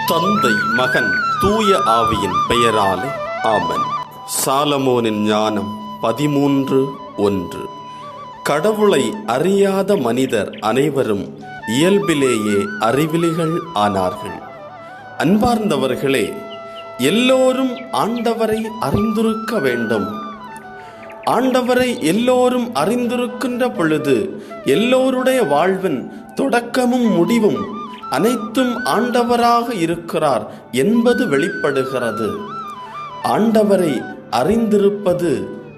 தந்தை, மகன், தூய ஆவியின் பெயராலே ஆமென். சாலமோனின் ஞானம் 13:1. கடவுளை அறியாத மனிதர் அனைவரும் இயல்பிலேயே அறிவிலிகள் ஆனார்கள். அன்பார்ந்தவர்களே, எல்லோரும் ஆண்டவரை அறிந்திருக்க வேண்டும். ஆண்டவரை எல்லோரும் அறிந்திருக்கின்ற பொழுது எல்லோருடைய வாழ்வின் தொடக்கமும் முடிவும் அனைத்தும் ஆண்டவராக இருக்கிறார் என்பது வெளிப்படுகிறது. ஆண்டவரை அறிந்திருப்பது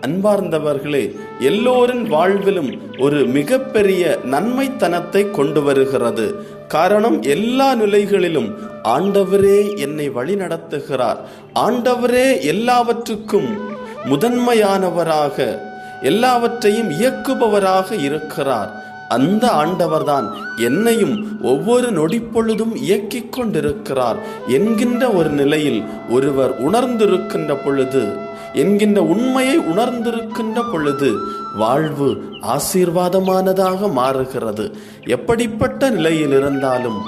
அன்பார்ந்தவர்களே எல்லோரின் வாழ்விலும் ஒரு மிகப்பெரிய நன்மைத்தனத்தை கொண்டு வருகிறது. காரணம், எல்லா நிலைகளிலும் ஆண்டவரே என்னை வழி நடத்துகிறார், ஆண்டவரே எல்லாவற்றுக்கும் முதன்மையானவராக எல்லாவற்றையும் இயக்குபவராக இருக்கிறார். அந்த ஆண்டவர்தான் என்னையும் ஒவ்வொரு நொடிப்பொழுதும் இயக்கிக் கொண்டிருக்கிறார் என்கின்ற ஒரு நிலையில் ஒருவர் உணர்ந்திருக்கின்ற பொழுது, என்கின்ற உண்மையை உணர்ந்திருக்கின்ற பொழுது வாழ்வு ஆசீர்வாதமானதாக மாறுகிறது. எப்படிப்பட்ட நிலையில் இருந்தாலும்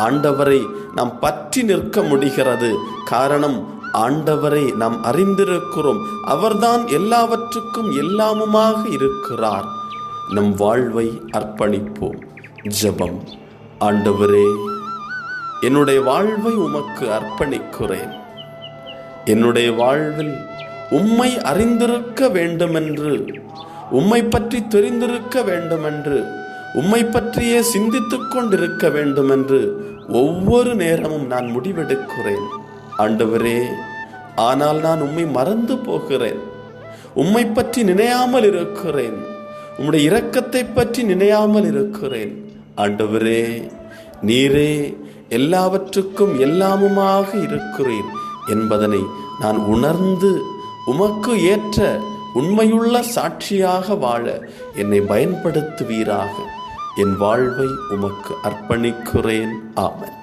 ஆண்டவரை நாம் பற்றி நிற்க முடிகிறது. காரணம், ஆண்டவரை நாம் அறிந்திருக்கிறோம். அவர்தான் எல்லாவற்றுக்கும் எல்லாமுமாக இருக்கிறார். நம் வாழ்வை அர்ப்பணிப்போம். ஜெபம். ஆண்டவரே, என்னுடைய வாழ்வை உமக்கு அர்ப்பணிக்கிறேன். என்னுடைய வாழ்வில் உம்மை அறிந்திருக்க வேண்டுமென்று, உம்மை பற்றி தெரிந்திருக்க வேண்டுமென்று, உம்மை பற்றியே சிந்தித்துக் கொண்டிருக்க வேண்டுமென்று ஒவ்வொரு நேரமும் நான் முடிவெடுக்கிறேன். ஆண்டவரே, ஆனால் நான் உம்மை மறந்து போகிறேன். உம்மை பற்றி நினையாமல் இருக்கிறேன். உம்முடைய இரக்கத்தை பற்றி நினையாமல் இருக்கிறேன். ஆண்டவரே, நீரே எல்லாவற்றுக்கும் எல்லாமுமாக இருக்கிறேன் என்பதனை நான் உணர்ந்து உமக்கு ஏற்ற உண்மையுள்ள சாட்சியாக வாழ என்னை பயன்படுத்துவீராக. என் வாழ்வை உமக்கு அர்ப்பணிக்கிறேன். ஆமென்.